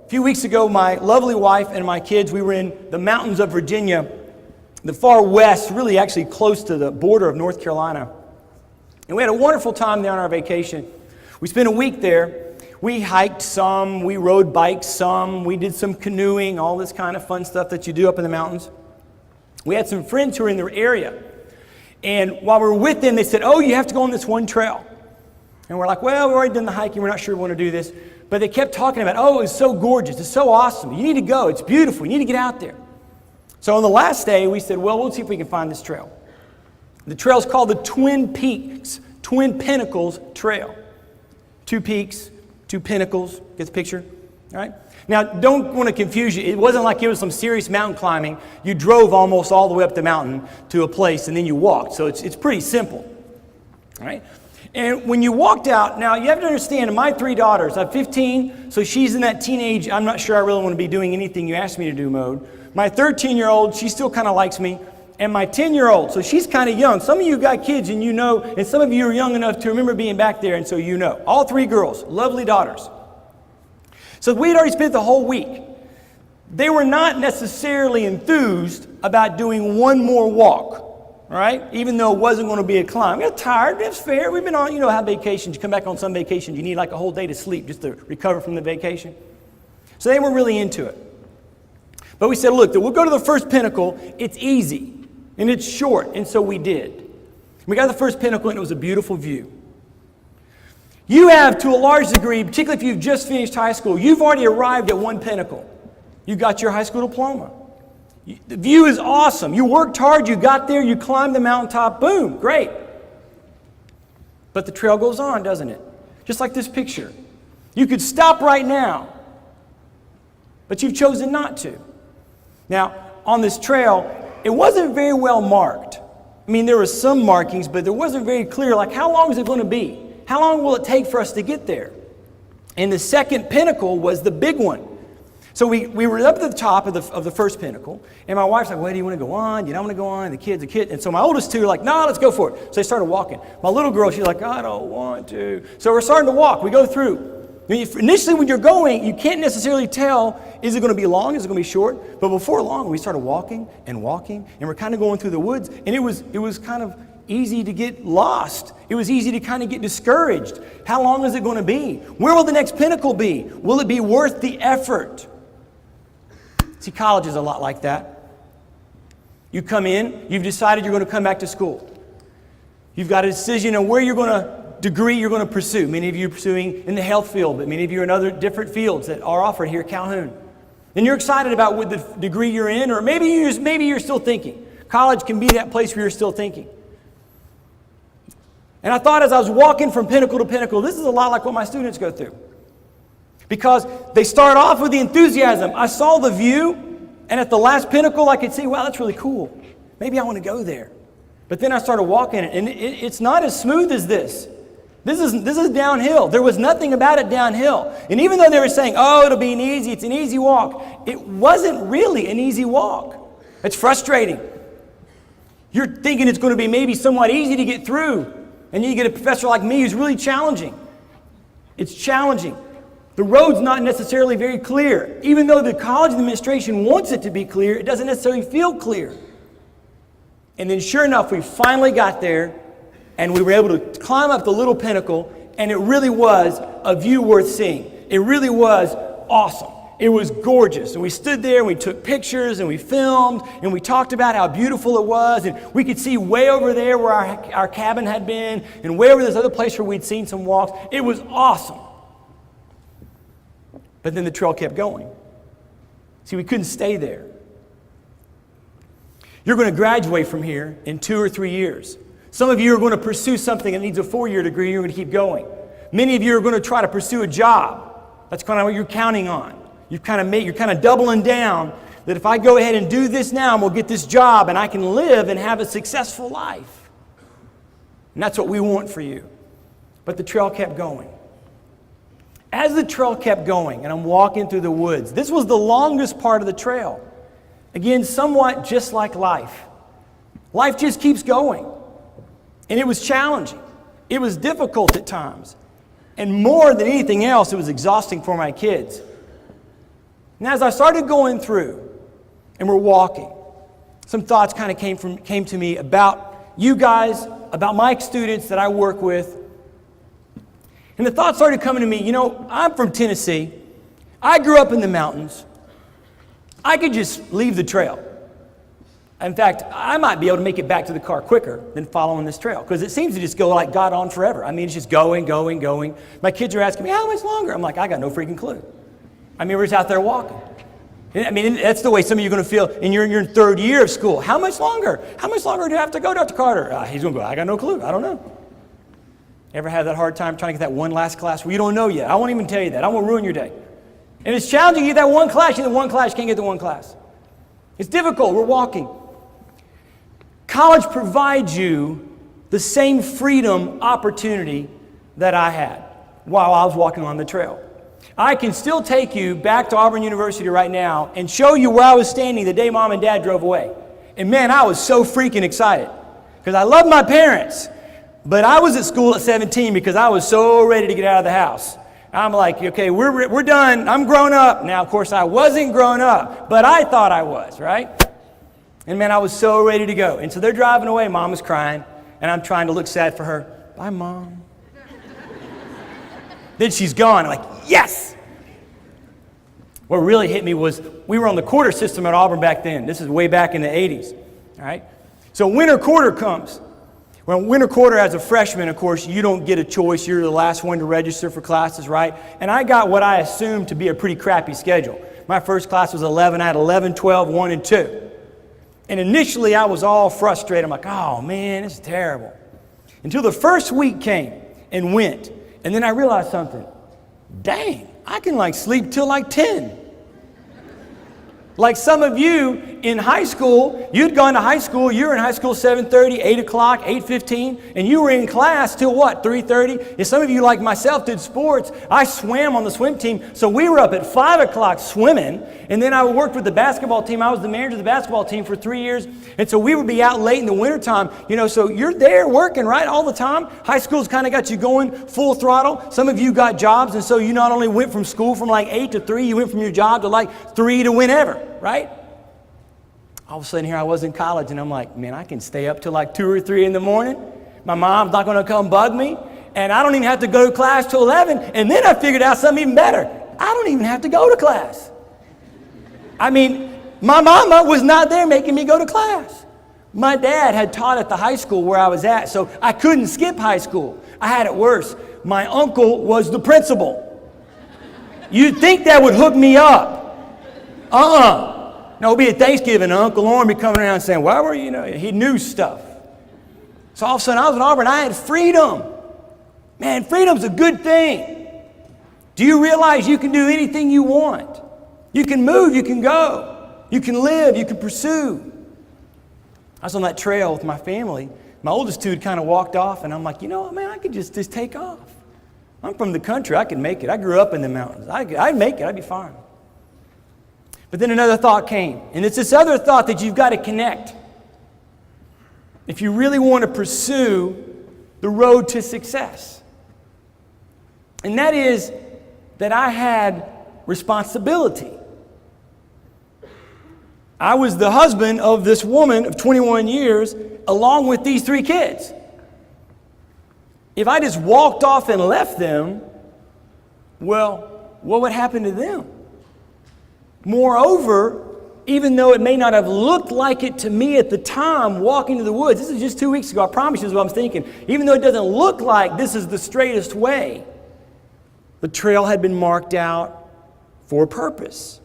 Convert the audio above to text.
A few weeks ago, my lovely wife and my kids, we were in the mountains of Virginia, the far west, really actually close to the border of North Carolina. And we had a wonderful time there on our vacation. We spent a week there. We hiked some, we rode bikes some, we did some canoeing, all this kind of fun stuff that you do up in the mountains. We had some friends who were in the area. And while we were with them, they said, oh, you have to go on this one trail. And we're like, well, we've already done the hiking, we're not sure we want to do this. But they kept talking about, oh, it's so gorgeous, it's so awesome, you need to go, it's beautiful, you need to get out there. So on the last day, we said, well, we'll see if we can find this trail. The trail is called the Twin Pinnacles Trail. 2 peaks, 2 pinnacles, get the picture? All right? Now, don't want to confuse you. It wasn't like it was some serious mountain climbing. You drove almost all the way up the mountain to a place, and then you walked. So it's pretty simple. All right? And when you walked out, now you have to understand, my 3 daughters, I'm 15, so she's in that teenage, I'm not sure I really want to be doing anything you asked me to do mode. My 13-year-old, she still kind of likes me. And my 10-year-old, so she's kind of young. Some of you got kids and you know, and some of you are young enough to remember being back there, and so you know. All 3 girls, lovely daughters. So we had already spent the whole week. They were not necessarily enthused about doing one more walk. All right, even though it wasn't going to be a climb. We got tired, it's fair. We've been on, you know how vacations, you come back on some vacations, you need like a whole day to sleep just to recover from the vacation. So they weren't really into it. But we said, look, we'll go to the first pinnacle. It's easy and it's short, and so we did. We got to the first pinnacle and it was a beautiful view. You have, to a large degree, particularly if you've just finished high school, you've already arrived at one pinnacle. You got your high school diploma. The view is awesome. You worked hard, you got there, you climbed the mountaintop, boom, great. But the trail goes on, doesn't it? Just like this picture. You could stop right now, but you've chosen not to. Now, on this trail, it wasn't very well marked. I mean, there were some markings, but it wasn't very clear, like how long is it going to be? How long will it take for us to get there? And the second pinnacle was the big one. So we were up at the top of the first pinnacle, and my wife's like, well, do you want to go on? You don't want to go on? The kid. And so my oldest 2 are like, no, let's go for it. So they started walking. My little girl, she's like, I don't want to. So we're starting to walk. We go through. Initially, when you're going, you can't necessarily tell, is it going to be long? Is it going to be short? But before long, we started walking, and we're kind of going through the woods, and it was kind of easy to get lost. It was easy to kind of get discouraged. How long is it going to be? Where will the next pinnacle be? Will it be worth the effort? See, college is a lot like that. You come in, you've decided you're going to come back to school. You've got a decision on where degree you're going to pursue. Many of you are pursuing in the health field, but many of you are in other different fields that are offered here at Calhoun. And you're excited about what the degree you're in, or maybe you're still thinking. College can be that place where you're still thinking. And I thought as I was walking from pinnacle to pinnacle, this is a lot like what my students go through. Because they start off with the enthusiasm. I saw the view, and at the last pinnacle I could see, wow, that's really cool. Maybe I want to go there. But then I started walking, and it's not as smooth as this. This is downhill. There was nothing about it downhill. And even though they were saying, oh, it's an easy walk, it wasn't really an easy walk. It's frustrating. You're thinking it's going to be maybe somewhat easy to get through, and you get a professor like me who's really challenging. It's challenging. The road's not necessarily very clear. Even though the college administration wants it to be clear, it doesn't necessarily feel clear. And then sure enough, we finally got there, and we were able to climb up the little pinnacle, and it really was a view worth seeing. It really was awesome. It was gorgeous. And we stood there, and we took pictures, and we filmed, and we talked about how beautiful it was, and we could see way over there where our cabin had been, and way over this other place where we'd seen some walks. It was awesome. But then the trail kept going. See, we couldn't stay there. You're going to graduate from here in 2 or 3 years. Some of you are going to pursue something that needs a 4-year degree, and you're going to keep going. Many of you are going to try to pursue a job. That's kind of what you're counting on. You're kind of doubling down that if I go ahead and do this now, and we'll get this job, and I can live and have a successful life. And that's what we want for you. But the trail kept going. As the trail kept going, and I'm walking through the woods, this was the longest part of the trail. Again, somewhat just like life. Life just keeps going. And it was challenging. It was difficult at times. And more than anything else, it was exhausting for my kids. And as I started going through and we're walking, some thoughts kind of came to me about you guys, about my students that I work with. And the thought started coming to me, you know, I'm from Tennessee. I grew up in the mountains. I could just leave the trail. In fact, I might be able to make it back to the car quicker than following this trail because it seems to just go like God on forever. I mean, it's just going, going, going. My kids are asking me, how much longer? I'm like, I got no freaking clue. I mean, we're just out there walking. I mean, that's the way some of you are going to feel in your third year of school. How much longer? How much longer do you have to go, Dr. Carter? He's going to go, I got no clue. I don't know. Ever had that hard time trying to get that one last class where you don't know yet? I won't even tell you that. I won't ruin your day. And it's challenging to get that one class. You get one class, you can't get the one class. It's difficult. We're walking. College provides you the same freedom opportunity that I had while I was walking on the trail. I can still take you back to Auburn University right now and show you where I was standing the day Mom and Dad drove away. And man, I was so freaking excited because I love my parents, but I was at school at 17 because I was so ready to get out of the house. I'm like, okay, we're done. I'm grown up. Now, of course, I wasn't grown up, but I thought I was, right? And man, I was so ready to go. And so they're driving away. Mom is crying, and I'm trying to look sad for her. Bye, Mom. Then she's gone. I'm like, yes! What really hit me was we were on the quarter system at Auburn back then. This is way back in the 80s, all right? So winter quarter comes. Well, winter quarter as a freshman, of course, you don't get a choice. You're the last one to register for classes, right? And I got what I assumed to be a pretty crappy schedule. My first class was 11. I had 11, 12, 1, and 2. And initially, I was all frustrated. I'm like, oh, man, this is terrible. Until the first week came and went. And then I realized something. Dang, I can like sleep till like 10. Like some of you in high school, you'd gone to high school, you were in high school 7:30, 8 o'clock, 8:15, and you were in class till what, 3:30? And some of you, like myself, did sports. I swam on the swim team, so we were up at 5 o'clock swimming, and then I worked with the basketball team. I was the manager of the basketball team for 3 years, and so we would be out late in the wintertime, you know, so you're there working, right, all the time. High school's kind of got you going full throttle. Some of you got jobs, and so you not only went from school from like 8 to 3, you went from your job to like 3 to whenever. Right? All of a sudden here I was in college and I'm like, man, I can stay up till like 2 or 3 in the morning. My mom's not going to come bug me. And I don't even have to go to class till 11. And then I figured out something even better. I don't even have to go to class. I mean, my mama was not there making me go to class. My dad had taught at the high school where I was at, so I couldn't skip high school. I had it worse. My uncle was the principal. You'd think that would hook me up. No, it'll be at Thanksgiving, and Uncle Lauren be coming around saying, why were you, you know, he knew stuff. So all of a sudden I was in Auburn, I had freedom. Man, freedom's a good thing. Do you realize you can do anything you want? You can move, you can go, you can live, you can pursue. I was on that trail with my family. My oldest two had kind of walked off, and I'm like, you know what, man, I could just take off. I'm from the country, I can make it. I grew up in the mountains. I'd make it, I'd be fine. But then another thought came, and it's this other thought that you've got to connect. If you really want to pursue the road to success. And that is that I had responsibility. I was the husband of this woman of 21 years, along with these 3 kids. If I just walked off and left them, well, what would happen to them? Moreover, even though it may not have looked like it to me at the time walking to the woods, this is just 2 weeks ago, I promise you this is what I'm thinking. Even though it doesn't look like this is the straightest way, the trail had been marked out for a purpose.